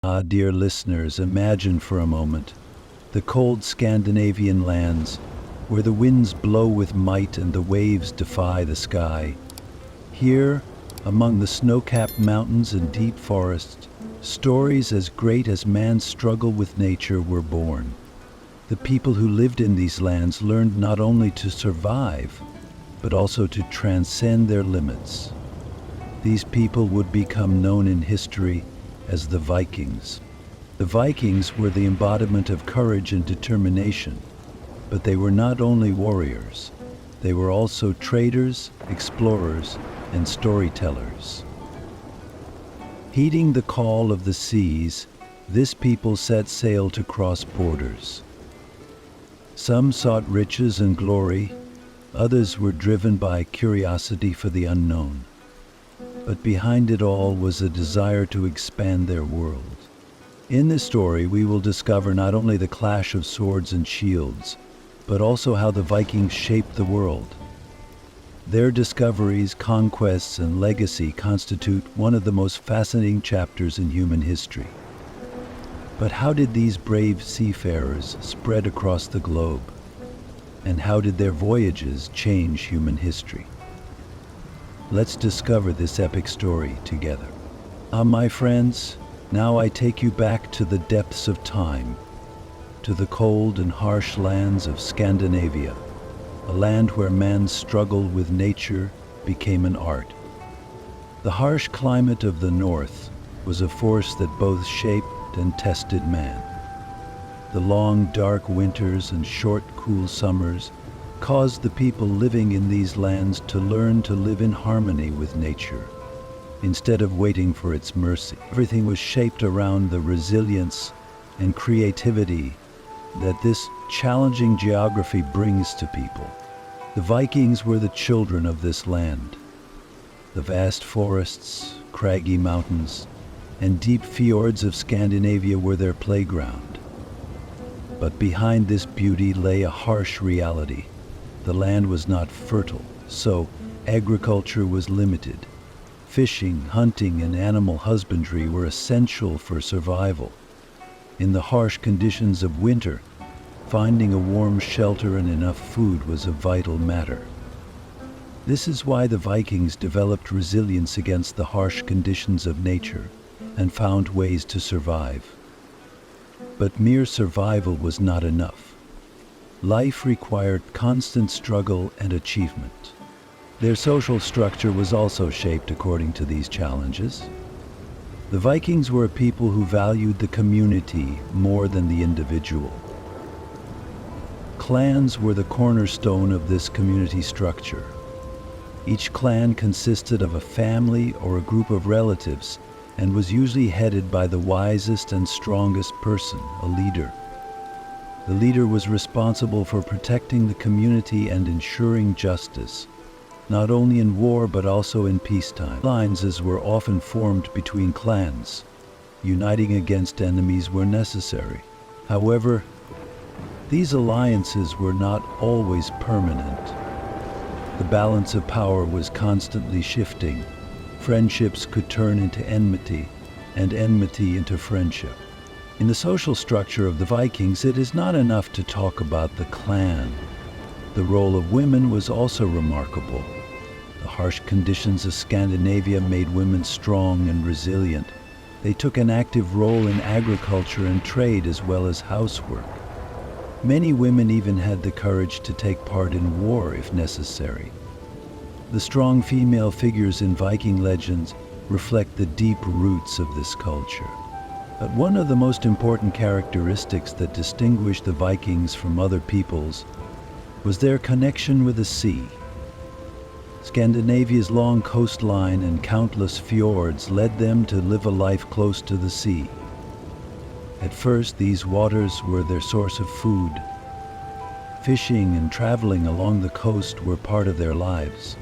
Ah, dear listeners, imagine for a moment the cold Scandinavian lands where the winds blow with might and the waves defy the sky. Here, among the snow-capped mountains and deep forests, stories as great as man's struggle with nature were born. The people who lived in these lands learned not only to survive, but also to transcend their limits. These people would become known in history as the Vikings. The Vikings were the embodiment of courage and determination, but they were not only warriors, they were also traders, explorers, and storytellers. Heeding the call of the seas, this people set sail to cross borders. Some sought riches and glory, others were driven by curiosity for the unknown. But behind it all was a desire to expand their world. In this story, we will discover not only the clash of swords and shields, but also how the Vikings shaped the world. Their discoveries, conquests, and legacy constitute one of the most fascinating chapters in human history. But how did these brave seafarers spread across the globe? And how did their voyages change human history? Let's discover this epic story together. My friends, now I take you back to the depths of time, to the cold and harsh lands of Scandinavia, a land where man's struggle with nature became an art. The harsh climate of the north was a force that both shaped and tested man. The long, dark winters and short, cool summers caused the people living in these lands to learn to live in harmony with nature, instead of waiting for its mercy. Everything was shaped around the resilience and creativity that this challenging geography brings to people. The Vikings were the children of this land. The vast forests, craggy mountains, and deep fjords of Scandinavia were their playground. But behind this beauty lay a harsh reality. The land was not fertile, so agriculture was limited. Fishing, hunting, and animal husbandry were essential for survival. In the harsh conditions of winter, finding a warm shelter and enough food was a vital matter. This is why the Vikings developed resilience against the harsh conditions of nature and found ways to survive. But mere survival was not enough. Life required constant struggle and achievement. Their social structure was also shaped according to these challenges. The Vikings were a people who valued the community more than the individual. Clans were the cornerstone of this community structure. Each clan consisted of a family or a group of relatives and was usually headed by the wisest and strongest person, a leader. The leader was responsible for protecting the community and ensuring justice, not only in war but also in peacetime. Alliances were often formed between clans. Uniting against enemies were necessary. However, these alliances were not always permanent. The balance of power was constantly shifting. Friendships could turn into enmity, and enmity into friendship. In the social structure of the Vikings, it is not enough to talk about the clan. The role of women was also remarkable. The harsh conditions of Scandinavia made women strong and resilient. They took an active role in agriculture and trade as well as housework. Many women even had the courage to take part in war if necessary. The strong female figures in Viking legends reflect the deep roots of this culture. But one of the most important characteristics that distinguished the Vikings from other peoples was their connection with the sea. Scandinavia's long coastline and countless fjords led them to live a life close to the sea. At first, these waters were their source of food. Fishing and traveling along the coast were part of their lives.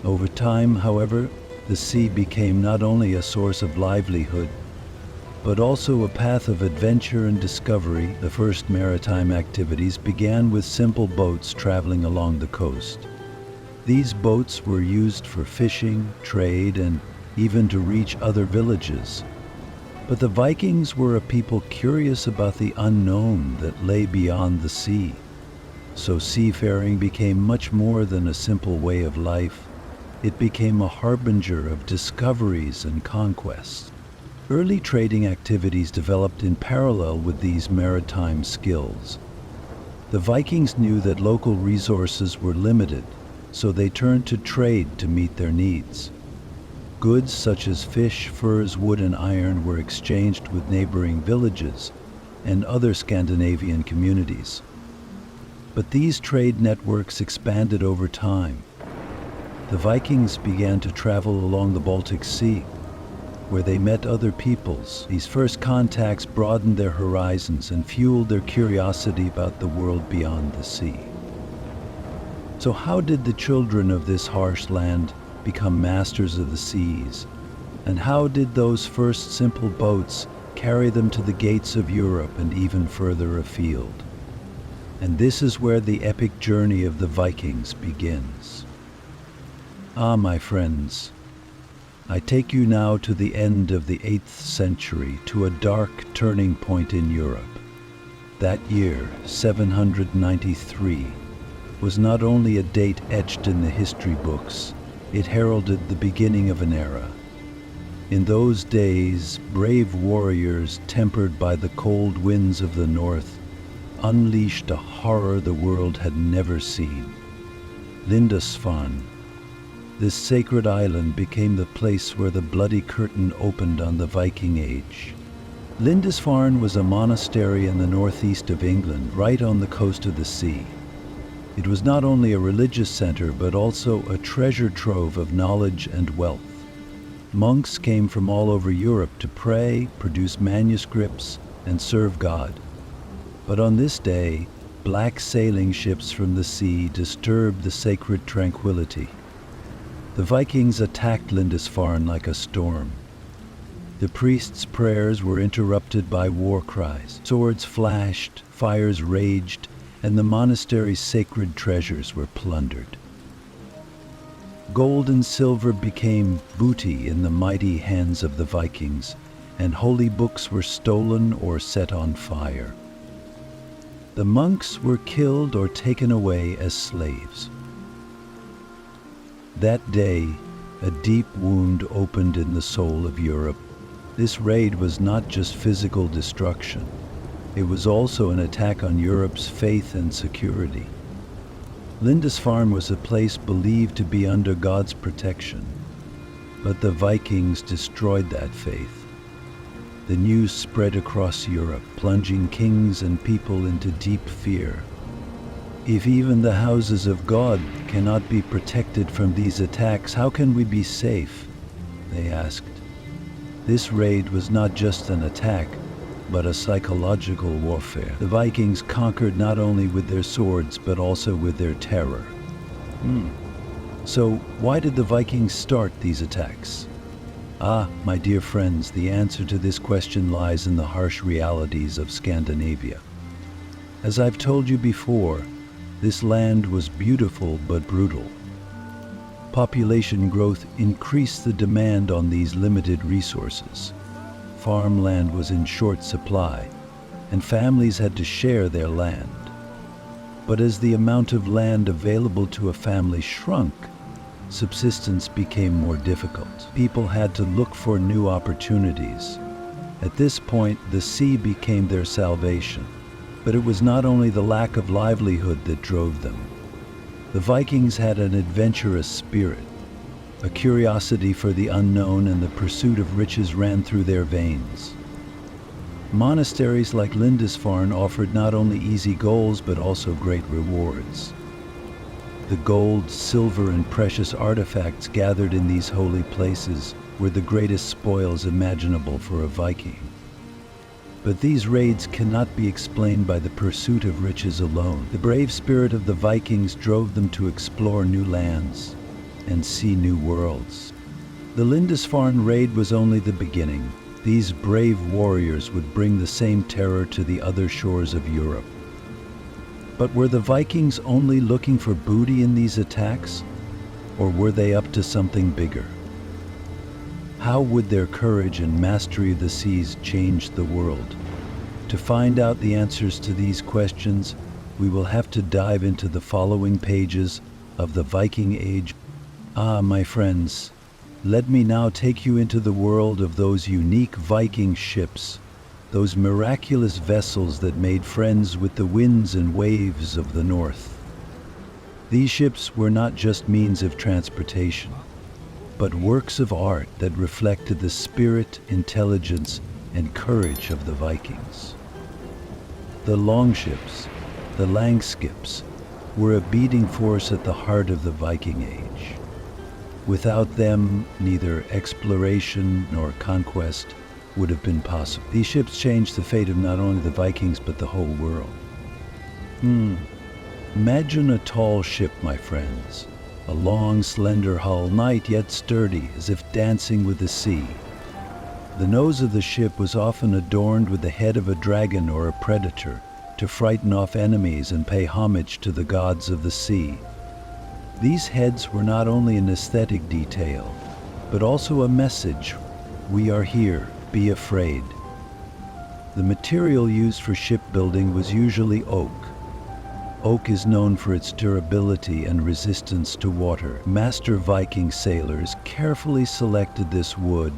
Over time, however, the sea became not only a source of livelihood, but also a path of adventure and discovery. The first maritime activities began with simple boats traveling along the coast. These boats were used for fishing, trade, and even to reach other villages. But the Vikings were a people curious about the unknown that lay beyond the sea. So seafaring became much more than a simple way of life. It became a harbinger of discoveries and conquests. Early trading activities developed in parallel with these maritime skills. The Vikings knew that local resources were limited, so they turned to trade to meet their needs. Goods such as fish, furs, wood, and iron were exchanged with neighboring villages and other Scandinavian communities. But these trade networks expanded over time. The Vikings began to travel along the Baltic Sea, where they met other peoples. These first contacts broadened their horizons and fueled their curiosity about the world beyond the sea. So how did the children of this harsh land become masters of the seas? And how did those first simple boats carry them to the gates of Europe and even further afield? And this is where the epic journey of the Vikings begins. Ah, my friends, I take you now to the end of the 8th century, to a dark turning point in Europe. That year, 793, was not only a date etched in the history books, it heralded the beginning of an era. In those days, brave warriors, tempered by the cold winds of the north, unleashed a horror the world had never seen. Lindisfarne, this sacred island, became the place where the bloody curtain opened on the Viking Age. Lindisfarne was a monastery in the northeast of England, right on the coast of the sea. It was not only a religious center, but also a treasure trove of knowledge and wealth. Monks came from all over Europe to pray, produce manuscripts, and serve God. But on this day, black sailing ships from the sea disturbed the sacred tranquility. The Vikings attacked Lindisfarne like a storm. The priests' prayers were interrupted by war cries. Swords flashed, fires raged, and the monastery's sacred treasures were plundered. Gold and silver became booty in the mighty hands of the Vikings, and holy books were stolen or set on fire. The monks were killed or taken away as slaves. That day, a deep wound opened in the soul of Europe. This raid was not just physical destruction. It was also an attack on Europe's faith and security. Lindisfarne was a place believed to be under God's protection, but the Vikings destroyed that faith. The news spread across Europe, plunging kings and people into deep fear. If even the houses of God cannot be protected from these attacks, how can we be safe? They asked. This raid was not just an attack, but a psychological warfare. The Vikings conquered not only with their swords, but also with their terror. So why did the Vikings start these attacks? Ah, my dear friends, the answer to this question lies in the harsh realities of Scandinavia. As I've told you before, this land was beautiful but brutal. Population growth increased the demand on these limited resources. Farmland was in short supply, and families had to share their land. But as the amount of land available to a family shrunk, subsistence became more difficult. People had to look for new opportunities. At this point, the sea became their salvation. But it was not only the lack of livelihood that drove them. The Vikings had an adventurous spirit. A curiosity for the unknown and the pursuit of riches ran through their veins. Monasteries like Lindisfarne offered not only easy goals, but also great rewards. The gold, silver, and precious artifacts gathered in these holy places were the greatest spoils imaginable for a Viking. But these raids cannot be explained by the pursuit of riches alone. The brave spirit of the Vikings drove them to explore new lands and see new worlds. The Lindisfarne raid was only the beginning. These brave warriors would bring the same terror to the other shores of Europe. But were the Vikings only looking for booty in these attacks, or were they up to something bigger? How would their courage and mastery of the seas change the world? To find out the answers to these questions, we will have to dive into the following pages of the Viking Age. My friends, let me now take you into the world of those unique Viking ships, those miraculous vessels that made friends with the winds and waves of the north. These ships were not just means of transportation, but works of art that reflected the spirit, intelligence, and courage of the Vikings. The longships, the longships, were a beating force at the heart of the Viking Age. Without them, neither exploration nor conquest would have been possible. These ships changed the fate of not only the Vikings, but the whole world. Imagine a tall ship, my friends. A long, slender hull, light yet sturdy, as if dancing with the sea. The nose of the ship was often adorned with the head of a dragon or a predator to frighten off enemies and pay homage to the gods of the sea. These heads were not only an aesthetic detail, but also a message: we are here, be afraid. The material used for shipbuilding was usually oak. Oak is known for its durability and resistance to water. Master Viking sailors carefully selected this wood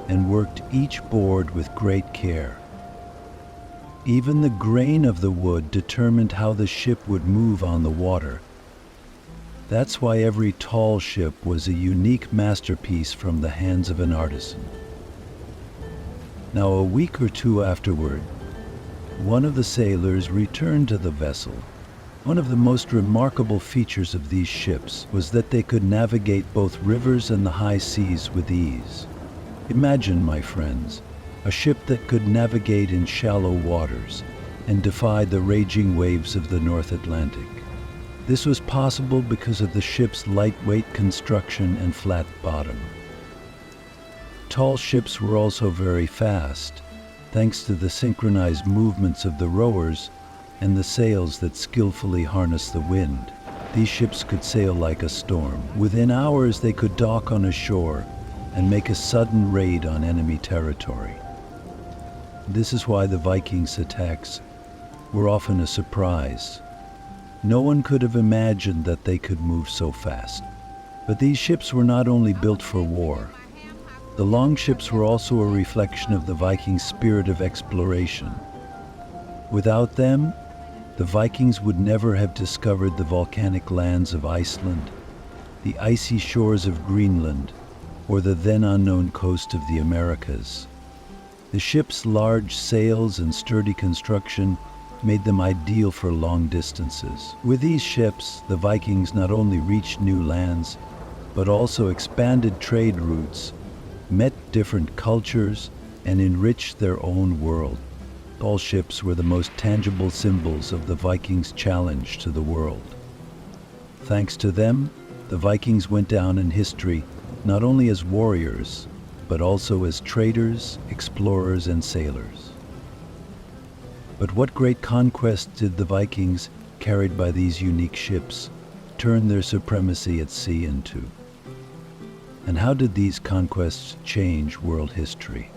and worked each board with great care. Even the grain of the wood determined how the ship would move on the water. That's why every tall ship was a unique masterpiece from the hands of an artisan. Now, a week or two afterward, one of the sailors returned to the vessel. One of the most remarkable features of these ships was that they could navigate both rivers and the high seas with ease. Imagine, my friends, a ship that could navigate in shallow waters and defy the raging waves of the North Atlantic. This was possible because of the ship's lightweight construction and flat bottom. Tall ships were also very fast, thanks to the synchronized movements of the rowers and the sails that skillfully harnessed the wind. These ships could sail like a storm. Within hours, they could dock on a shore and make a sudden raid on enemy territory. This is why the Vikings' attacks were often a surprise. No one could have imagined that they could move so fast. But these ships were not only built for war. The longships were also a reflection of the Viking spirit of exploration. Without them, the Vikings would never have discovered the volcanic lands of Iceland, the icy shores of Greenland, or the then unknown coast of the Americas. The ship's large sails and sturdy construction made them ideal for long distances. With these ships, the Vikings not only reached new lands, but also expanded trade routes, met different cultures, and enriched their own world. All ships were the most tangible symbols of the Vikings' challenge to the world. Thanks to them, the Vikings went down in history not only as warriors, but also as traders, explorers, and sailors. But what great conquests did the Vikings, carried by these unique ships, turn their supremacy at sea into? And how did these conquests change world history?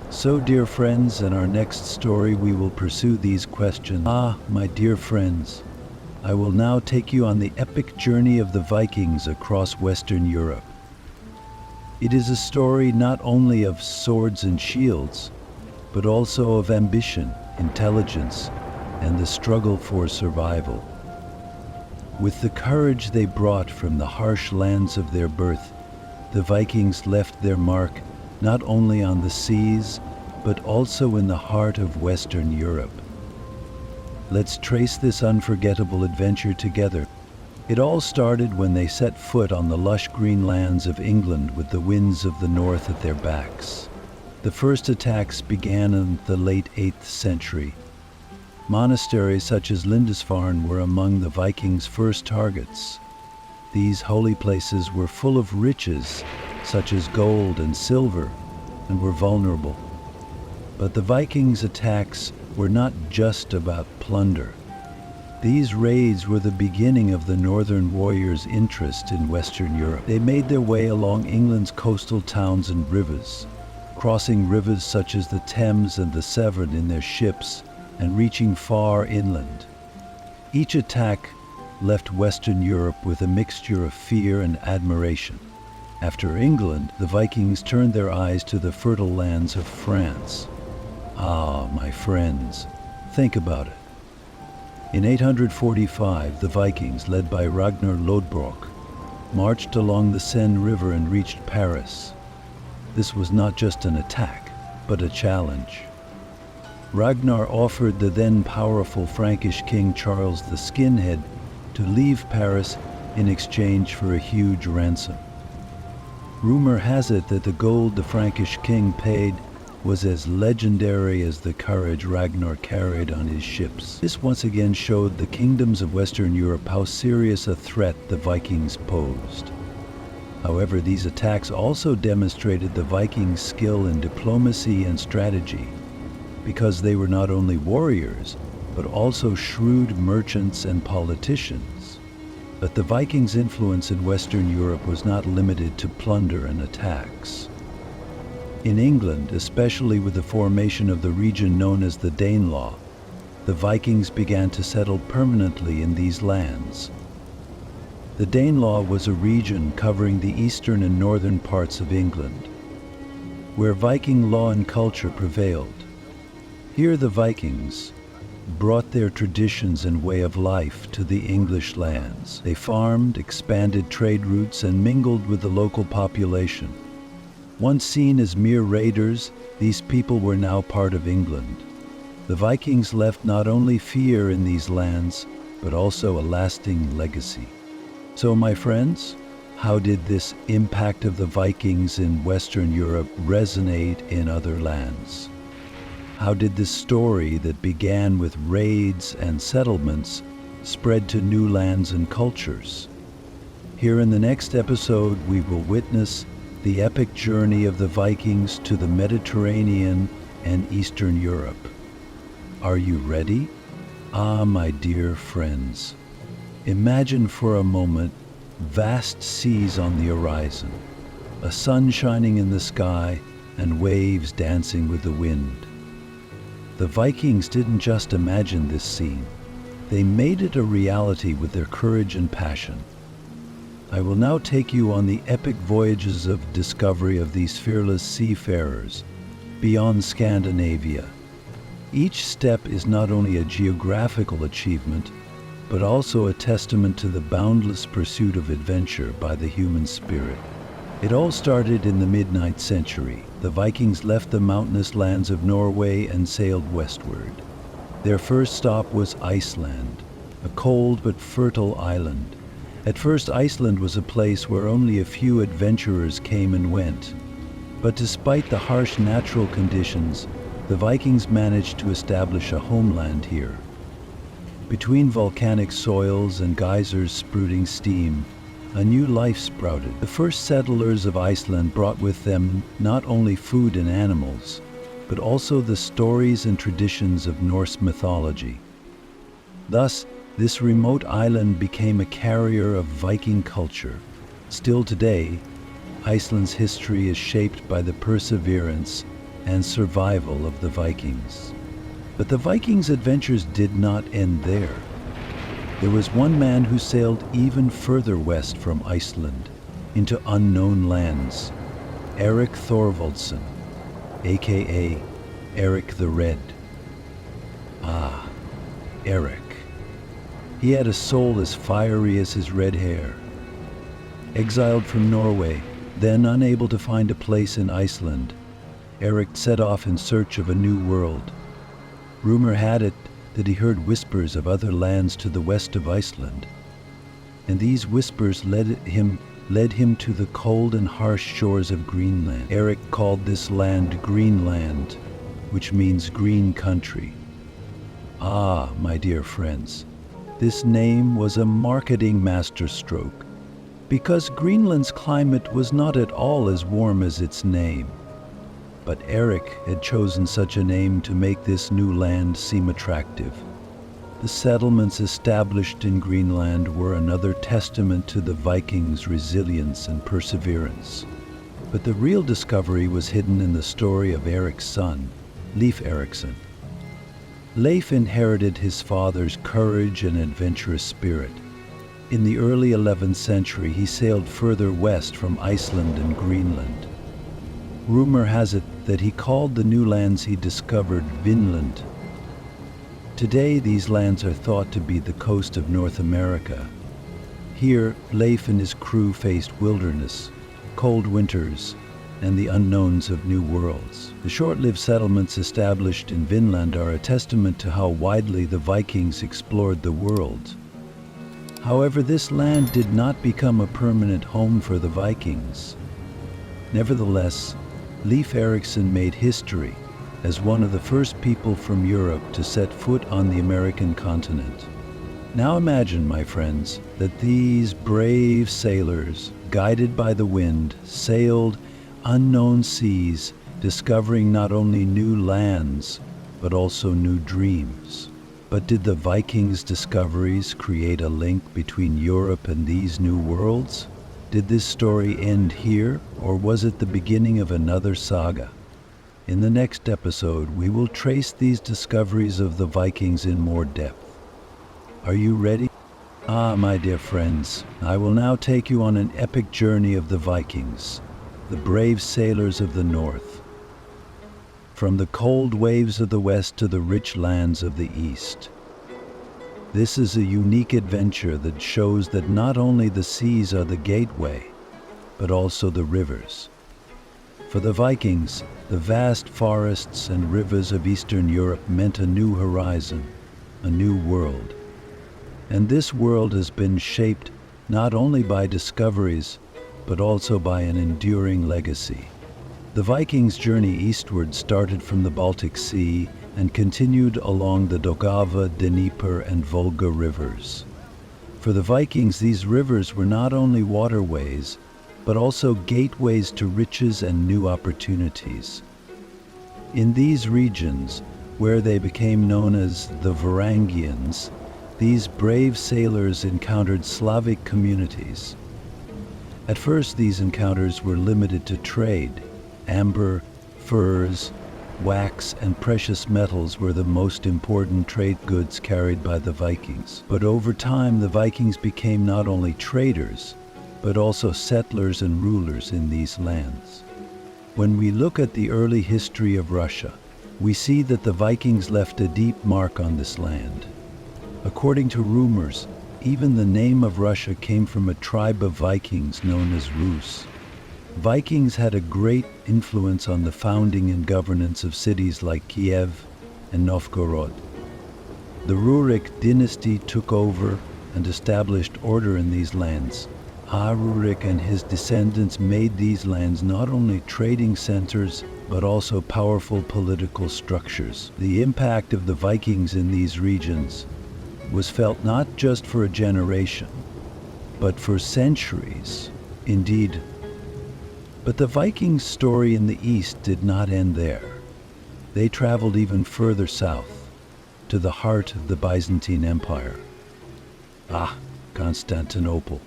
So, dear friends, in our next story we will pursue these questions. My dear friends, I will now take you on the epic journey of the Vikings across Western Europe. It is a story not only of swords and shields, but also of ambition, intelligence, and the struggle for survival. With the courage they brought from the harsh lands of their birth, the Vikings left their mark not only on the seas, but also in the heart of Western Europe. Let's trace this unforgettable adventure together. It all started when they set foot on the lush green lands of England with the winds of the north at their backs. The first attacks began in the late 8th century. Monasteries such as Lindisfarne were among the Vikings' first targets. These holy places were full of riches, such as gold and silver, and were vulnerable. But the Vikings' attacks were not just about plunder. These raids were the beginning of the northern warriors' interest in Western Europe. They made their way along England's coastal towns and rivers, crossing rivers such as the Thames and the Severn in their ships and reaching far inland. Each attack left Western Europe with a mixture of fear and admiration. After England, the Vikings turned their eyes to the fertile lands of France. Ah, my friends, think about it. In 845, the Vikings, led by Ragnar Lodbrok, marched along the Seine River and reached Paris. This was not just an attack, but a challenge. Ragnar offered the then powerful Frankish king Charles the Skinhead to leave Paris in exchange for a huge ransom. Rumor has it that the gold the Frankish king paid was as legendary as the courage Ragnar carried on his ships. This once again showed the kingdoms of Western Europe how serious a threat the Vikings posed. However, these attacks also demonstrated the Vikings' skill in diplomacy and strategy, because they were not only warriors, but also shrewd merchants and politicians. But the Vikings' influence in Western Europe was not limited to plunder and attacks. In England, especially with the formation of the region known as the Danelaw, the Vikings began to settle permanently in these lands. The Danelaw was a region covering the eastern and northern parts of England, where Viking law and culture prevailed. Here the Vikings brought their traditions and way of life to the English lands. They farmed, expanded trade routes, and mingled with the local population. Once seen as mere raiders, these people were now part of England. The Vikings left not only fear in these lands, but also a lasting legacy. So, my friends, how did this impact of the Vikings in Western Europe resonate in other lands? How did this story that began with raids and settlements spread to new lands and cultures? Here in the next episode, we will witness the epic journey of the Vikings to the Mediterranean and Eastern Europe. Are you ready? Ah, my dear friends, imagine for a moment vast seas on the horizon, a sun shining in the sky, and waves dancing with the wind. The Vikings didn't just imagine this scene, they made it a reality with their courage and passion. I will now take you on the epic voyages of discovery of these fearless seafarers beyond Scandinavia. Each step is not only a geographical achievement, but also a testament to the boundless pursuit of adventure by the human spirit. It all started in the mid-9th century. The Vikings left the mountainous lands of Norway and sailed westward. Their first stop was Iceland, a cold but fertile island. At first, Iceland was a place where only a few adventurers came and went. But despite the harsh natural conditions, the Vikings managed to establish a homeland here. Between volcanic soils and geysers spouting steam, a new life sprouted. The first settlers of Iceland brought with them not only food and animals, but also the stories and traditions of Norse mythology. Thus, this remote island became a carrier of Viking culture. Still today, Iceland's history is shaped by the perseverance and survival of the Vikings. But the Vikings' adventures did not end there. There was one man who sailed even further west from Iceland, into unknown lands, Eric Thorvaldsson, aka Eric the Red. Ah, Eric. He had a soul as fiery as his red hair. Exiled from Norway, then unable to find a place in Iceland, Eric set off in search of a new world. Rumor had it that he heard whispers of other lands to the west of Iceland, and these whispers led him to the cold and harsh shores of Greenland. Eric called this land Greenland, which means green country. Ah, my dear friends, this name was a marketing masterstroke, because Greenland's climate was not at all as warm as its name. but Eric had chosen such a name to make this new land seem attractive. The settlements established in Greenland were another testament to the Vikings' resilience and perseverance. But the real discovery was hidden in the story of Eric's son, Leif Erikson. Leif inherited his father's courage and adventurous spirit. In the early 11th century, he sailed further west from Iceland and Greenland. Rumor has it that he called the new lands he discovered Vinland. Today, these lands are thought to be the coast of North America. Here, Leif and his crew faced wilderness, cold winters, and the unknowns of new worlds. The short-lived settlements established in Vinland are a testament to how widely the Vikings explored the world. However, this land did not become a permanent home for the Vikings. Nevertheless, Leif Erikson made history as one of the first people from Europe to set foot on the American continent. Now imagine, my friends, that these brave sailors, guided by the wind, sailed unknown seas, discovering not only new lands, but also new dreams. But did the Vikings' discoveries create a link between Europe and these new worlds? Did this story end here, or was it the beginning of another saga? In the next episode, we will trace these discoveries of the Vikings in more depth. Are you ready? Ah, my dear friends, I will now take you on an epic journey of the Vikings, the brave sailors of the north. From the cold waves of the west to the rich lands of the east. This is a unique adventure that shows that not only the seas are the gateway, but also the rivers. For the Vikings, the vast forests and rivers of Eastern Europe meant a new horizon, a new world. And this world has been shaped not only by discoveries, but also by an enduring legacy. The Vikings' journey eastward started from the Baltic Sea and continued along the Daugava, Dnieper, and Volga rivers. For the Vikings, these rivers were not only waterways, but also gateways to riches and new opportunities. In these regions, where they became known as the Varangians, these brave sailors encountered Slavic communities. At first, these encounters were limited to trade. Amber, furs, wax, and precious metals were the most important trade goods carried by the Vikings. But over time, the Vikings became not only traders, but also settlers and rulers in these lands. When we look at the early history of Russia, we see that the Vikings left a deep mark on this land. According to rumors, even the name of Russia came from a tribe of Vikings known as Rus. Vikings had a great influence on the founding and governance of cities like Kiev and Novgorod. The Rurik dynasty took over and established order in these lands. Rurik and his descendants made these lands not only trading centers, but also powerful political structures. The impact of the Vikings in these regions was felt not just for a generation, but for centuries. Indeed, but the Vikings' story in the east did not end there. They traveled even further south, to the heart of the Byzantine Empire. Constantinople.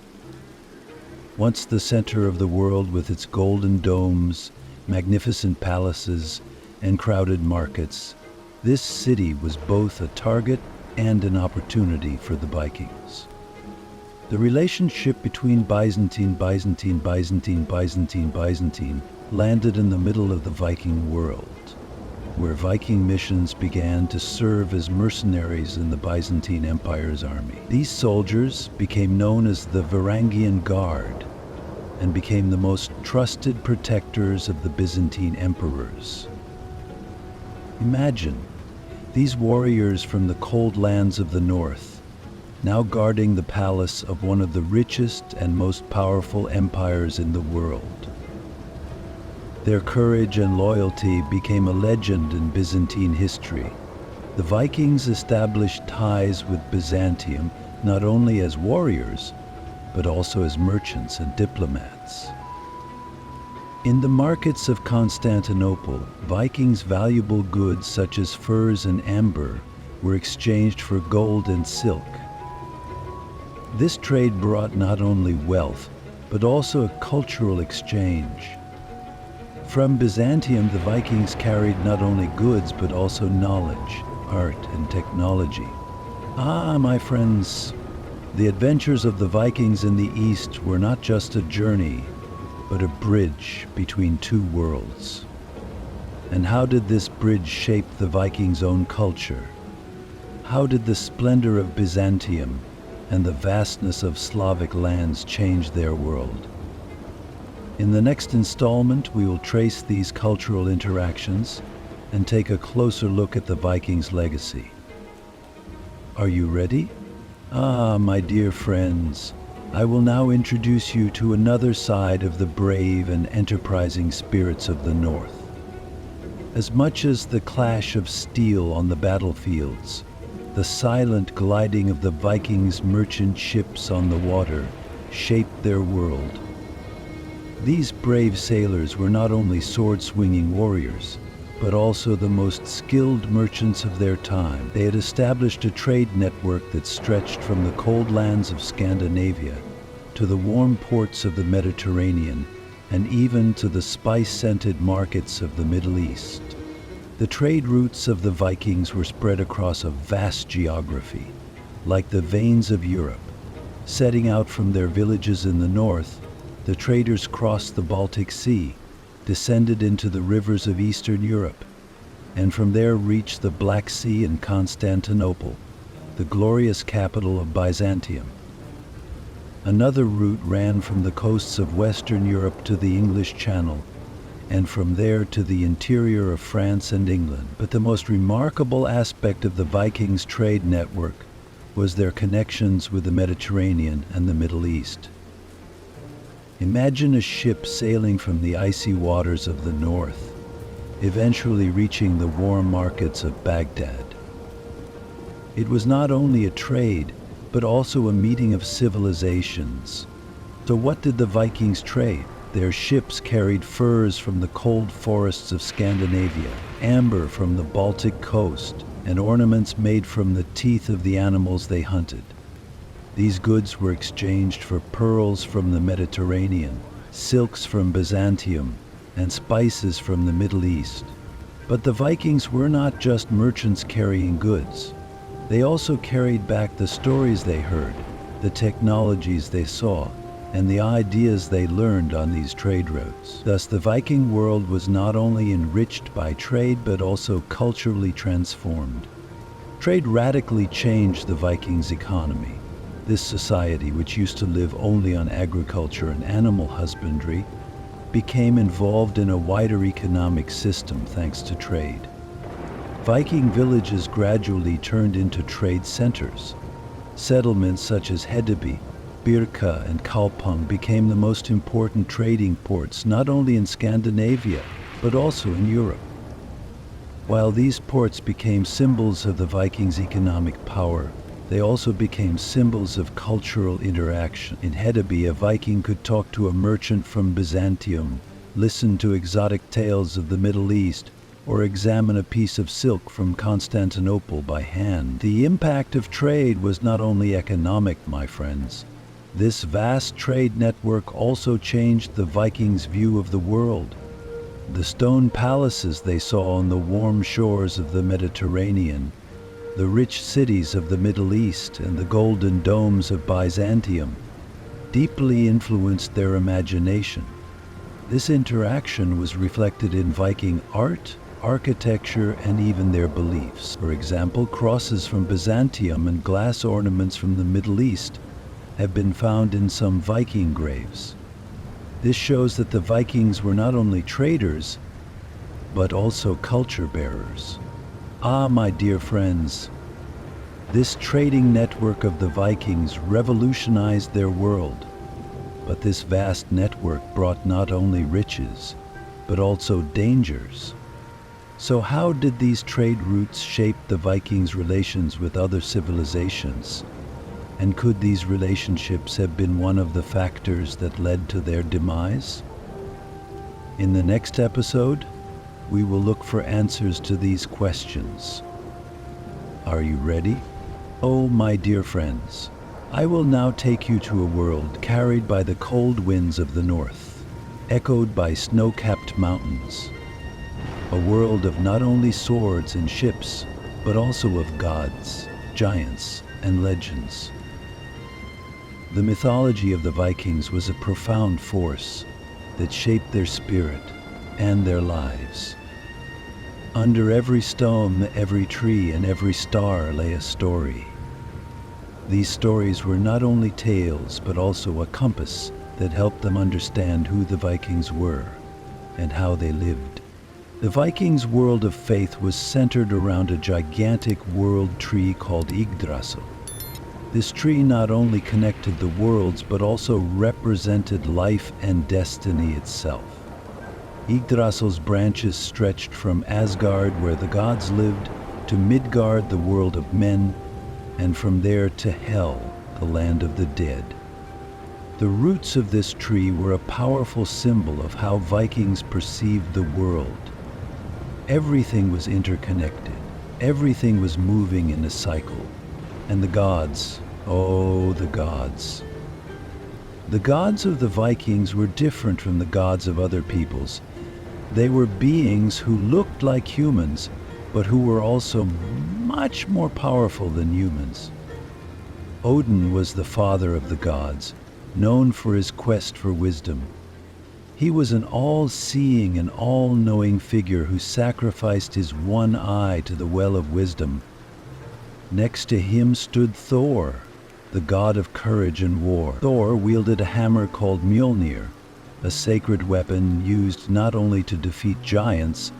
Once the center of the world with its golden domes, magnificent palaces, and crowded markets, this city was both a target and an opportunity for the Vikings. The relationship between Byzantine landed in the middle of the Viking world, where Viking missions began to serve as mercenaries in the Byzantine Empire's army. These soldiers became known as the Varangian Guard and became the most trusted protectors of the Byzantine emperors. Imagine these warriors from the cold lands of the north, now guarding the palace of one of the richest and most powerful empires in the world. Their courage and loyalty became a legend in Byzantine history. The Vikings established ties with Byzantium not only as warriors, but also as merchants and diplomats. In the markets of Constantinople, Vikings' valuable goods such as furs and amber were exchanged for gold and silk. This trade brought not only wealth, but also a cultural exchange. From Byzantium, the Vikings carried not only goods, but also knowledge, art, and technology. My friends, the adventures of the Vikings in the East were not just a journey, but a bridge between two worlds. And how did this bridge shape the Vikings' own culture? How did the splendor of Byzantium and the vastness of Slavic lands change their world? In the next installment, we will trace these cultural interactions and take a closer look at the Vikings' legacy. Are you ready? My dear friends, I will now introduce you to another side of the brave and enterprising spirits of the North. As much as the clash of steel on the battlefields, the silent gliding of the Vikings' merchant ships on the water shaped their world. These brave sailors were not only sword-swinging warriors, but also the most skilled merchants of their time. They had established a trade network that stretched from the cold lands of Scandinavia to the warm ports of the Mediterranean and even to the spice-scented markets of the Middle East. The trade routes of the Vikings were spread across a vast geography, like the veins of Europe. Setting out from their villages in the north, the traders crossed the Baltic Sea, descended into the rivers of Eastern Europe, and from there reached the Black Sea and Constantinople, the glorious capital of Byzantium. Another route ran from the coasts of Western Europe to the English Channel, and from there to the interior of France and England. But the most remarkable aspect of the Vikings' trade network was their connections with the Mediterranean and the Middle East. Imagine a ship sailing from the icy waters of the north, eventually reaching the warm markets of Baghdad. It was not only a trade, but also a meeting of civilizations. So what did the Vikings trade? Their ships carried furs from the cold forests of Scandinavia, amber from the Baltic coast, and ornaments made from the teeth of the animals they hunted. These goods were exchanged for pearls from the Mediterranean, silks from Byzantium, and spices from the Middle East. But the Vikings were not just merchants carrying goods. They also carried back the stories they heard, the technologies they saw, and the ideas they learned on these trade routes. Thus, the Viking world was not only enriched by trade, but also culturally transformed. Trade radically changed the Vikings' economy. This society, which used to live only on agriculture and animal husbandry, became involved in a wider economic system thanks to trade. Viking villages gradually turned into trade centers. Settlements such as Hedeby, Birka, and Kalpung became the most important trading ports not only in Scandinavia, but also in Europe. While these ports became symbols of the Vikings' economic power, they also became symbols of cultural interaction. In Hedeby, a Viking could talk to a merchant from Byzantium, listen to exotic tales of the Middle East, or examine a piece of silk from Constantinople by hand. The impact of trade was not only economic, my friends. This vast trade network also changed the Vikings' view of the world. The stone palaces they saw on the warm shores of the Mediterranean, the rich cities of the Middle East, and the golden domes of Byzantium deeply influenced their imagination. This interaction was reflected in Viking art, architecture, and even their beliefs. For example, crosses from Byzantium and glass ornaments from the Middle East have been found in some Viking graves. This shows that the Vikings were not only traders, but also culture bearers. My dear friends, this trading network of the Vikings revolutionized their world. But this vast network brought not only riches, but also dangers. So how did these trade routes shape the Vikings' relations with other civilizations? And could these relationships have been one of the factors that led to their demise? In the next episode, we will look for answers to these questions. Are you ready? Oh, my dear friends, I will now take you to a world carried by the cold winds of the north, echoed by snow-capped mountains. A world of not only swords and ships, but also of gods, giants, and legends. The mythology of the Vikings was a profound force that shaped their spirit and their lives. Under every stone, every tree, and every star lay a story. These stories were not only tales, but also a compass that helped them understand who the Vikings were and how they lived. The Vikings' world of faith was centered around a gigantic world tree called Yggdrasil. This tree not only connected the worlds, but also represented life and destiny itself. Yggdrasil's branches stretched from Asgard, where the gods lived, to Midgard, the world of men, and from there to Hel, the land of the dead. The roots of this tree were a powerful symbol of how Vikings perceived the world. Everything was interconnected. Everything was moving in a cycle. And the gods, oh, the gods. The gods of the Vikings were different from the gods of other peoples. They were beings who looked like humans, but who were also much more powerful than humans. Odin was the father of the gods, known for his quest for wisdom. He was an all-seeing and all-knowing figure who sacrificed his one eye to the well of wisdom. Next to him stood Thor, the god of courage and war. Thor wielded a hammer called Mjolnir, a sacred weapon used not only to defeat giants,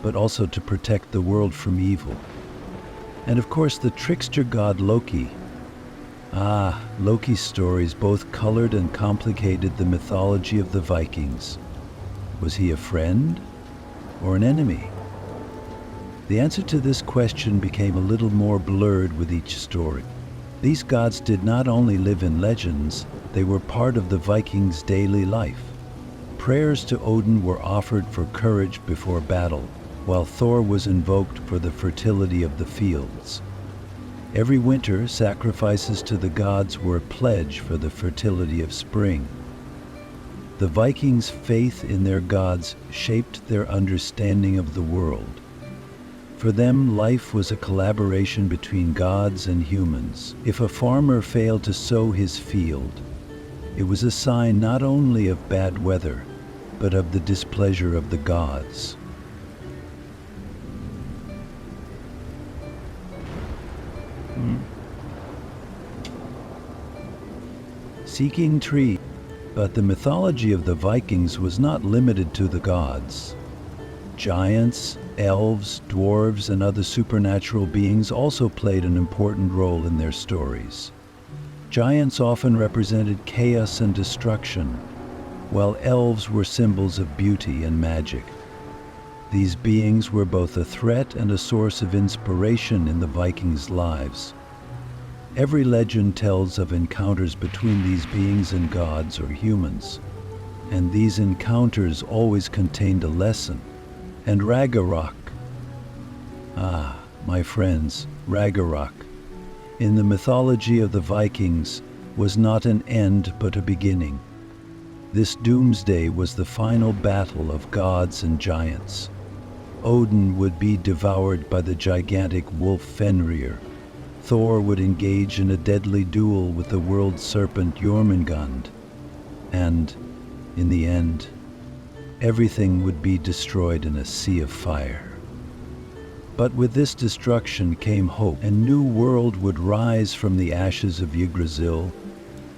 but also to protect the world from evil. And of course, the trickster god Loki. Loki's stories both colored and complicated the mythology of the Vikings. Was he a friend or an enemy? The answer to this question became a little more blurred with each story. These gods did not only live in legends, they were part of the Vikings' daily life. Prayers to Odin were offered for courage before battle, while Thor was invoked for the fertility of the fields. Every winter, sacrifices to the gods were a pledge for the fertility of spring. The Vikings' faith in their gods shaped their understanding of the world. For them, life was a collaboration between gods and humans. If a farmer failed to sow his field, it was a sign not only of bad weather, but of the displeasure of the gods. Seeking tree. But the mythology of the Vikings was not limited to the gods. Giants, elves, dwarves, and other supernatural beings also played an important role in their stories. Giants often represented chaos and destruction, while elves were symbols of beauty and magic. These beings were both a threat and a source of inspiration in the Vikings' lives. Every legend tells of encounters between these beings and gods or humans, and these encounters always contained a lesson. And Ragnarok, my friends, Ragnarok, in the mythology of the Vikings, was not an end but a beginning. This doomsday was the final battle of gods and giants. Odin would be devoured by the gigantic wolf Fenrir. Thor would engage in a deadly duel with the world serpent Jormungand. And, in the end, everything would be destroyed in a sea of fire. But with this destruction came hope. A new world would rise from the ashes of Yggdrasil,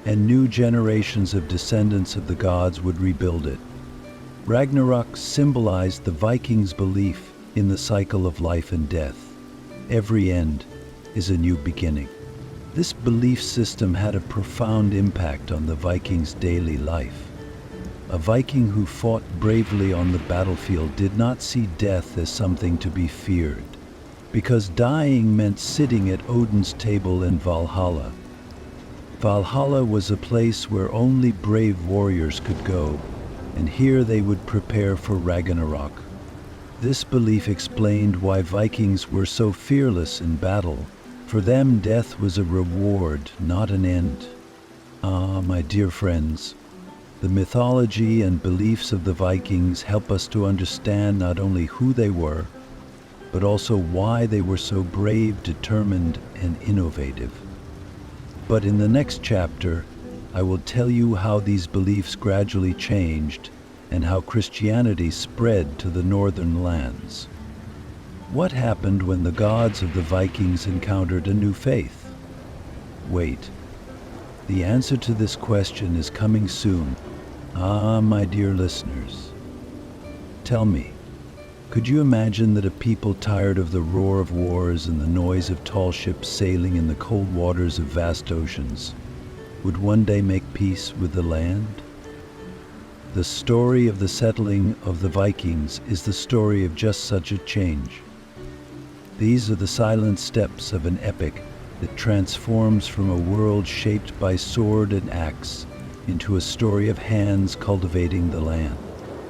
and new generations of descendants of the gods would rebuild it. Ragnarok symbolized the Vikings' belief in the cycle of life and death. Every end is a new beginning. This belief system had a profound impact on the Vikings' daily life. A Viking who fought bravely on the battlefield did not see death as something to be feared, because dying meant sitting at Odin's table in Valhalla. Valhalla was a place where only brave warriors could go, and here they would prepare for Ragnarok. This belief explained why Vikings were so fearless in battle. For them, death was a reward, not an end. Ah, my dear friends, the mythology and beliefs of the Vikings help us to understand not only who they were, but also why they were so brave, determined, and innovative. But in the next chapter, I will tell you how these beliefs gradually changed and how Christianity spread to the northern lands. What happened when the gods of the Vikings encountered a new faith? Wait, the answer to this question is coming soon. Ah, my dear listeners, tell me, could you imagine that a people tired of the roar of wars and the noise of tall ships sailing in the cold waters of vast oceans would one day make peace with the land? The story of the settling of the Vikings is the story of just such a change. These are the silent steps of an epic that transforms from a world shaped by sword and axe into a story of hands cultivating the land.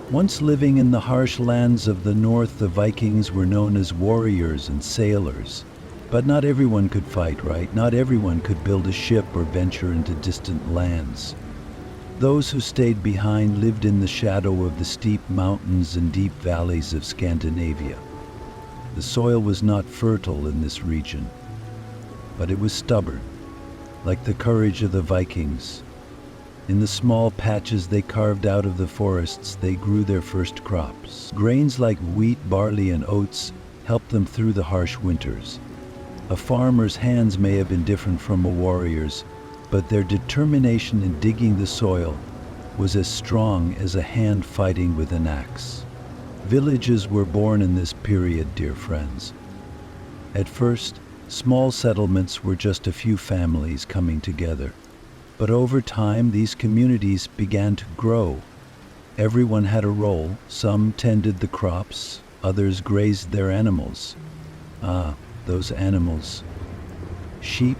Once living in the harsh lands of the north, the Vikings were known as warriors and sailors. But not everyone could fight, right? Not everyone could build a ship or venture into distant lands. Those who stayed behind lived in the shadow of the steep mountains and deep valleys of Scandinavia. The soil was not fertile in this region, but it was stubborn, like the courage of the Vikings. In the small patches they carved out of the forests, they grew their first crops. Grains like wheat, barley, and oats helped them through the harsh winters. A farmer's hands may have been different from a warrior's, but their determination in digging the soil was as strong as a hand fighting with an axe. Villages were born in this period, dear friends. At first, small settlements were just a few families coming together. But over time, these communities began to grow. Everyone had a role. Some tended the crops, others grazed their animals. Ah, those animals. Sheep,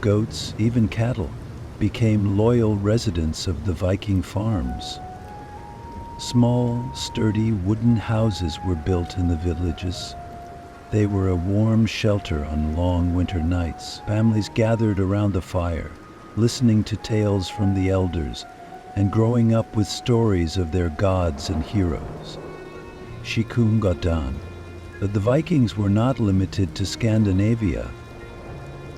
goats, even cattle became loyal residents of the Viking farms. Small, sturdy wooden houses were built in the villages. They were a warm shelter on long winter nights. Families gathered around the fire, listening to tales from the elders and growing up with stories of their gods and heroes. Shikungadan. But the Vikings were not limited to Scandinavia.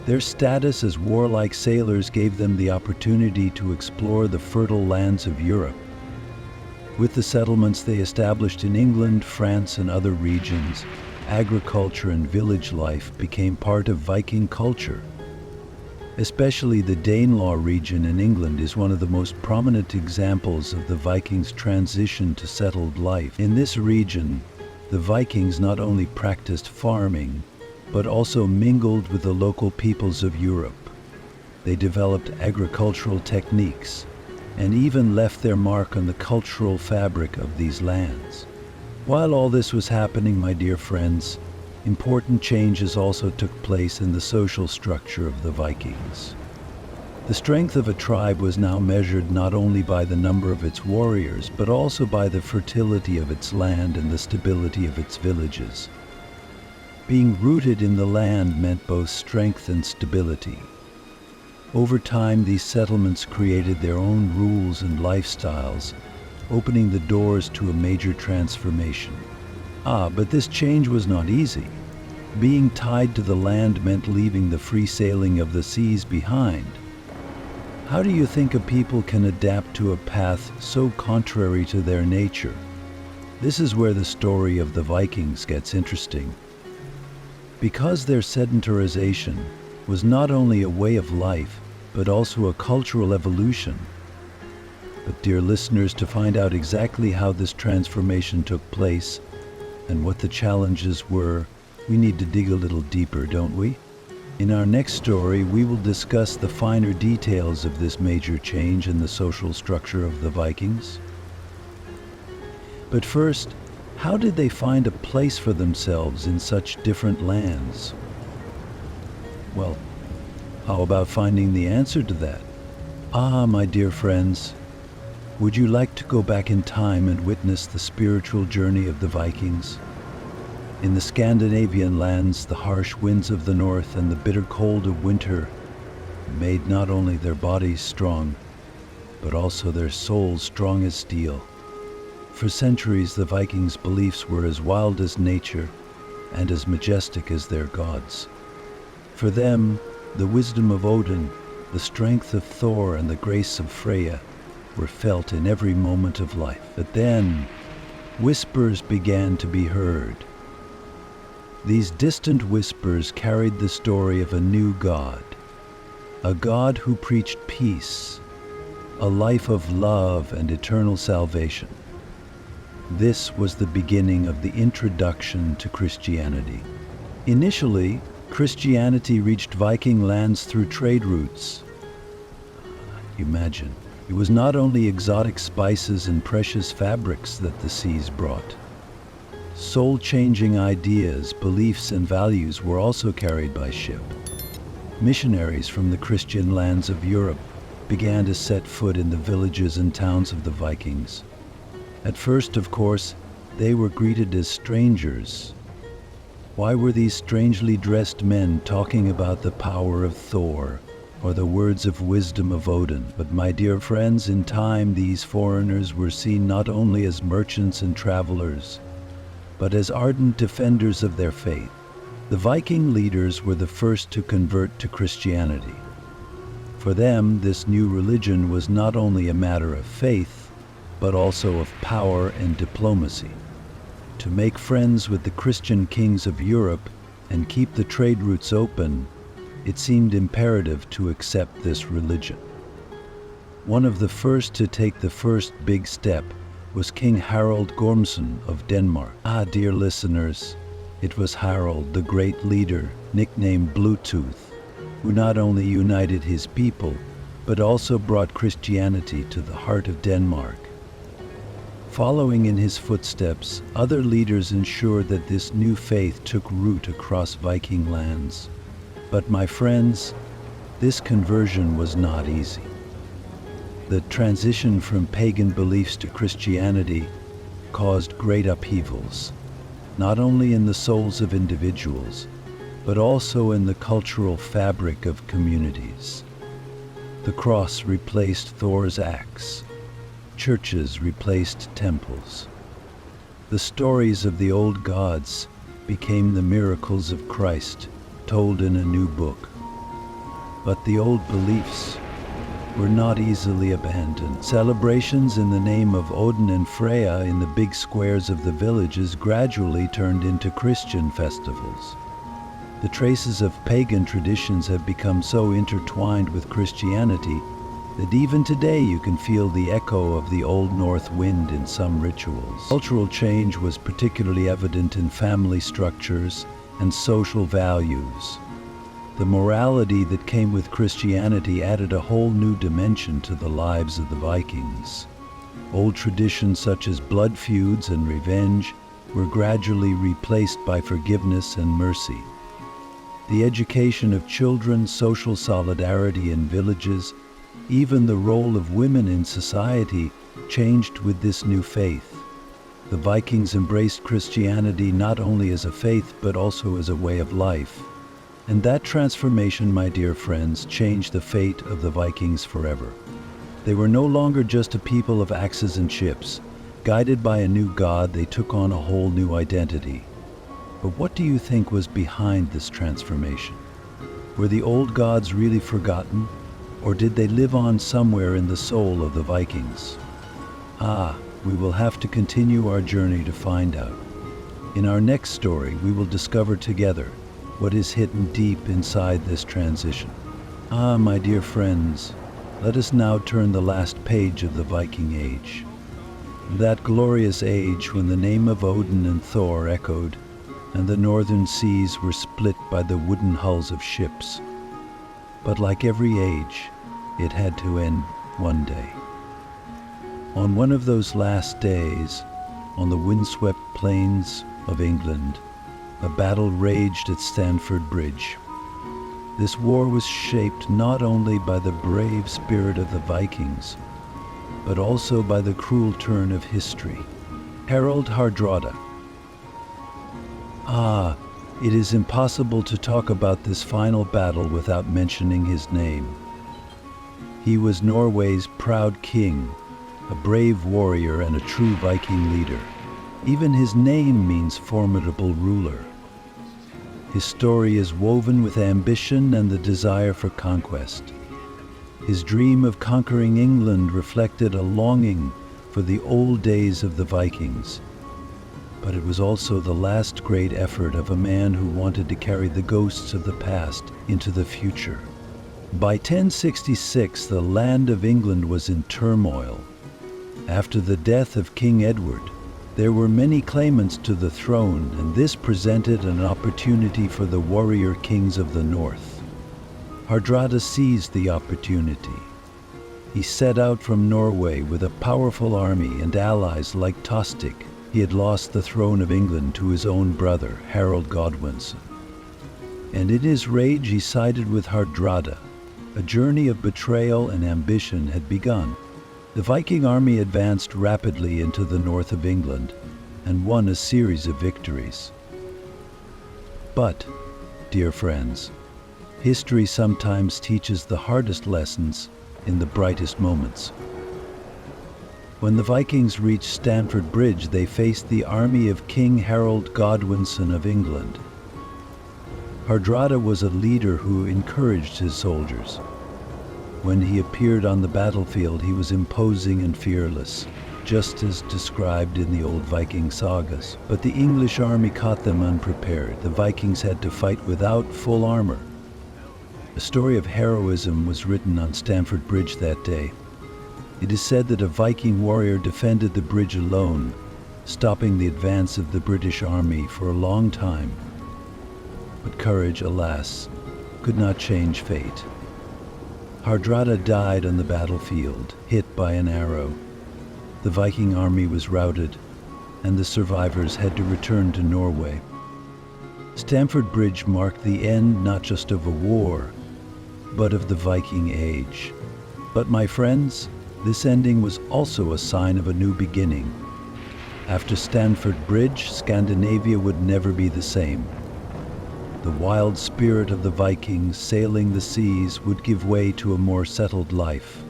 Their status as warlike sailors gave them the opportunity to explore the fertile lands of Europe. With the settlements they established in England, France, and other regions, agriculture and village life became part of Viking culture. Especially the Danelaw region in England is one of the most prominent examples of the Vikings' transition to settled life. In this region, the Vikings not only practiced farming, but also mingled with the local peoples of Europe. They developed agricultural techniques and even left their mark on the cultural fabric of these lands. While all this was happening, my dear friends, important changes also took place in the social structure of the Vikings. The strength of a tribe was now measured not only by the number of its warriors, but also by the fertility of its land and the stability of its villages. Being rooted in the land meant both strength and stability. Over time, these settlements created their own rules and lifestyles, opening the doors to a major transformation. But this change was not easy. Being tied to the land meant leaving the free sailing of the seas behind. How do you think a people can adapt to a path so contrary to their nature? This is where the story of the Vikings gets interesting. Because their sedentarization was not only a way of life, but also a cultural evolution. But dear listeners, to find out exactly how this transformation took place and what the challenges were, we need to dig a little deeper, don't we? In our next story, we will discuss the finer details of this major change in the social structure of the Vikings. But first, how did they find a place for themselves in such different lands? Well, how about finding the answer to that? My dear friends, Would you like to go back in time and witness the spiritual journey of the Vikings? In the Scandinavian lands, the harsh winds of the north and the bitter cold of winter made not only their bodies strong, but also their souls strong as steel. For centuries, the Vikings' beliefs were as wild as nature and as majestic as their gods. For them, the wisdom of Odin, the strength of Thor, and the grace of Freya were felt in every moment of life. But then, whispers began to be heard. These distant whispers carried the story of a new god, a god who preached peace, a life of love and eternal salvation. This was the beginning of the introduction to Christianity. Initially, Christianity reached Viking lands through trade routes. Imagine, it was not only exotic spices and precious fabrics that the seas brought. Soul-changing ideas, beliefs, and values were also carried by ship. Missionaries from the Christian lands of Europe began to set foot in the villages and towns of the Vikings. At first, of course, they were greeted as strangers. Why were these strangely dressed men talking about the power of Thor or the words of wisdom of Odin? But my dear friends, in time these foreigners were seen not only as merchants and travelers, but as ardent defenders of their faith. The Viking leaders were the first to convert to Christianity. For them, this new religion was not only a matter of faith, but also of power and diplomacy. To make friends with the Christian kings of Europe and keep the trade routes open, it seemed imperative to accept this religion. One of the first to take the first big step was King Harald Gormson of Denmark. Dear listeners, it was Harald, the great leader, nicknamed Bluetooth, who not only united his people, but also brought Christianity to the heart of Denmark. Following in his footsteps, other leaders ensured that this new faith took root across Viking lands. But my friends, this conversion was not easy. The transition from pagan beliefs to Christianity caused great upheavals, not only in the souls of individuals, but also in the cultural fabric of communities. The cross replaced Thor's axe. Churches replaced temples. The stories of the old gods became the miracles of Christ, told in a new book. But the old beliefs were not easily abandoned. Celebrations in the name of Odin and Freya in the big squares of the villages gradually turned into Christian festivals. The traces of pagan traditions have become so intertwined with Christianity that even today you can feel the echo of the Old North wind in some rituals. Cultural change was particularly evident in family structures and social values. The morality that came with Christianity added a whole new dimension to the lives of the Vikings. Old traditions such as blood feuds and revenge were gradually replaced by forgiveness and mercy. The education of children, social solidarity in villages, even the role of women in society changed with this new faith. The Vikings embraced Christianity not only as a faith but also as a way of life. And that transformation, my dear friends, changed the fate of the Vikings forever. They were no longer just a people of axes and ships. Guided by a new god, they took on a whole new identity. But what do you think was behind this transformation? Were the old gods really forgotten? Or did they live on somewhere in the soul of the Vikings? We will have to continue our journey to find out. In our next story, we will discover together what is hidden deep inside this transition. My dear friends, let us now turn the last page of the Viking Age. That glorious age when the name of Odin and Thor echoed, and the northern seas were split by the wooden hulls of ships. But like every age, it had to end one day. On one of those last days, on the windswept plains of England, a battle raged at Stamford Bridge. This war was shaped not only by the brave spirit of the Vikings, but also by the cruel turn of history. Harald Hardrada. It is impossible to talk about this final battle without mentioning his name. He was Norway's proud king, a brave warrior and a true Viking leader. Even his name means formidable ruler. His story is woven with ambition and the desire for conquest. His dream of conquering England reflected a longing for the old days of the Vikings. But it was also the last great effort of a man who wanted to carry the ghosts of the past into the future. By 1066, the land of England was in turmoil. After the death of King Edward, there were many claimants to the throne, and this presented an opportunity for the warrior kings of the north. Hardrada seized the opportunity. He set out from Norway with a powerful army and allies like Tostig. He had lost the throne of England to his own brother, Harold Godwinson. And in his rage he sided with Hardrada. A journey of betrayal and ambition had begun. The Viking army advanced rapidly into the north of England and won a series of victories. But, dear friends, history sometimes teaches the hardest lessons in the brightest moments. When the Vikings reached Stamford Bridge, they faced the army of King Harold Godwinson of England. Hardrada was a leader who encouraged his soldiers. When he appeared on the battlefield, he was imposing and fearless, just as described in the old Viking sagas. But the English army caught them unprepared. The Vikings had to fight without full armor. A story of heroism was written on Stamford Bridge that day. It is said that a Viking warrior defended the bridge alone, stopping the advance of the British army for a long time. But courage, alas, could not change fate. Hardrada died on the battlefield, hit by an arrow. The Viking army was routed, and the survivors had to return to Norway. Stamford Bridge marked the end not just of a war, but of the Viking Age. But my friends, this ending was also a sign of a new beginning. After Stamford Bridge, Scandinavia would never be the same. The wild spirit of the Vikings sailing the seas would give way to a more settled life.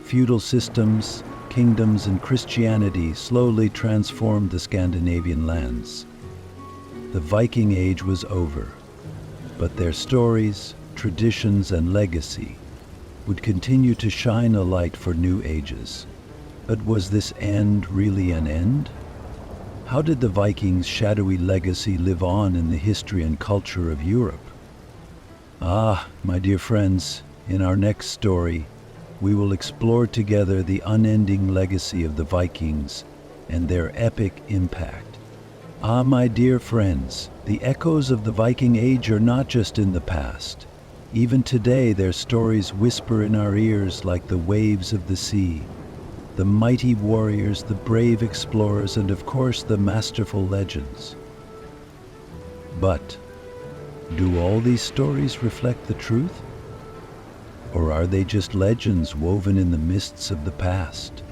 Feudal systems, kingdoms, and Christianity slowly transformed the Scandinavian lands. The Viking Age was over, but their stories, traditions, and legacy would continue to shine a light for new ages. But was this end really an end? How did the Vikings' shadowy legacy live on in the history and culture of Europe? My dear friends, in our next story, we will explore together the unending legacy of the Vikings and their epic impact. My dear friends, the echoes of the Viking Age are not just in the past. Even today, their stories whisper in our ears like the waves of the sea. The mighty warriors, the brave explorers, and of course the masterful legends. But do all these stories reflect the truth? Or are they just legends woven in the mists of the past?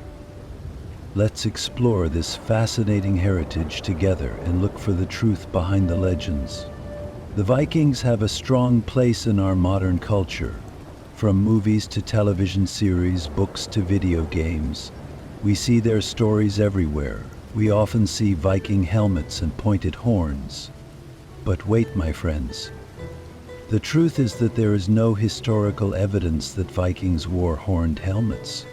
Let's explore this fascinating heritage together and look for the truth behind the legends. The Vikings have a strong place in our modern culture. From movies to television series, books to video games, we see their stories everywhere. We often see Viking helmets and pointed horns. But wait, my friends. The truth is that there is no historical evidence that Vikings wore horned helmets.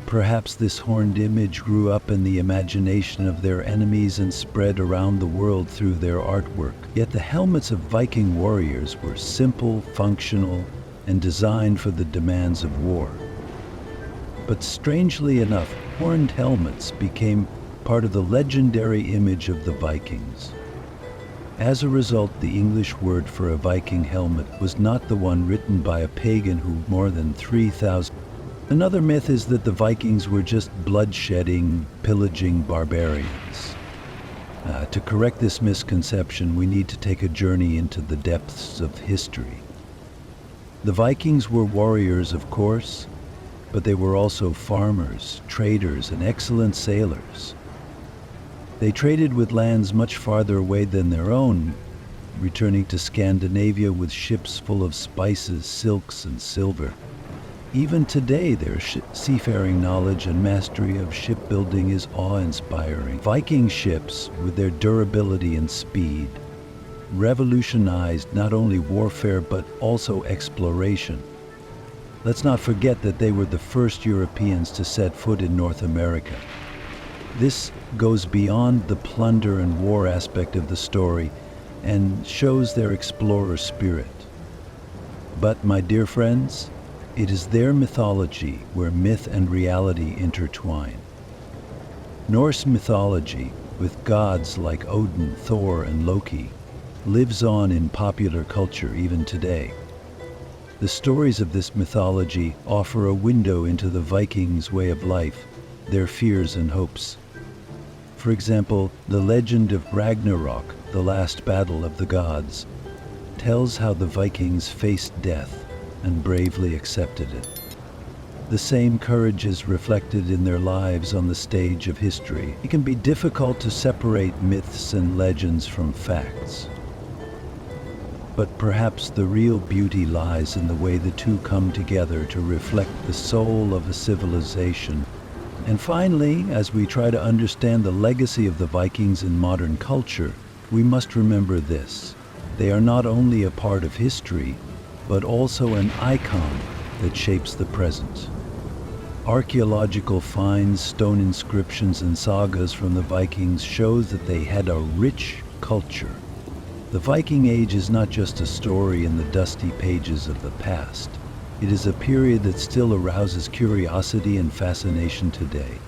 Perhaps this horned image grew up in the imagination of their enemies and spread around the world through their artwork. Yet the helmets of Viking warriors were simple, functional, and designed for the demands of war. But strangely enough, horned helmets became part of the legendary image of the Vikings. As a result, the English word for a Viking helmet was not the one written by a pagan who more than 3,000. Another myth is that the Vikings were just bloodshedding, pillaging barbarians. To correct this misconception, we need to take a journey into the depths of history. The Vikings were warriors, of course, but they were also farmers, traders, and excellent sailors. They traded with lands much farther away than their own, returning to Scandinavia with ships full of spices, silks, and silver. Even today, their seafaring knowledge and mastery of shipbuilding is awe-inspiring. Viking ships, with their durability and speed, revolutionized not only warfare but also exploration. Let's not forget that they were the first Europeans to set foot in North America. This goes beyond the plunder and war aspect of the story and shows their explorer spirit. But, my dear friends, it is their mythology where myth and reality intertwine. Norse mythology, with gods like Odin, Thor, and Loki, lives on in popular culture even today. The stories of this mythology offer a window into the Vikings' way of life, their fears and hopes. For example, the legend of Ragnarok, the last battle of the gods, tells how the Vikings faced death and bravely accepted it. The same courage is reflected in their lives on the stage of history. It can be difficult to separate myths and legends from facts. But perhaps the real beauty lies in the way the two come together to reflect the soul of a civilization. And finally, as we try to understand the legacy of the Vikings in modern culture, we must remember this: they are not only a part of history, but also an icon that shapes the present. Archaeological finds, stone inscriptions, and sagas from the Vikings shows that they had a rich culture. The Viking Age is not just a story in the dusty pages of the past. It is a period that still arouses curiosity and fascination today.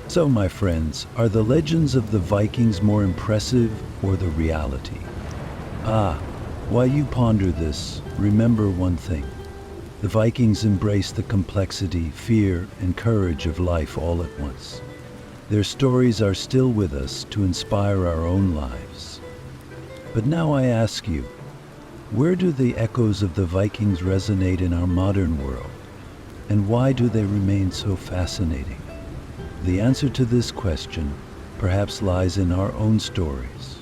So, my friends, are the legends of the Vikings more impressive or the reality? While you ponder this, remember one thing. The Vikings embraced the complexity, fear, and courage of life all at once. Their stories are still with us to inspire our own lives. But now I ask you, where do the echoes of the Vikings resonate in our modern world? And why do they remain so fascinating? The answer to this question perhaps lies in our own stories.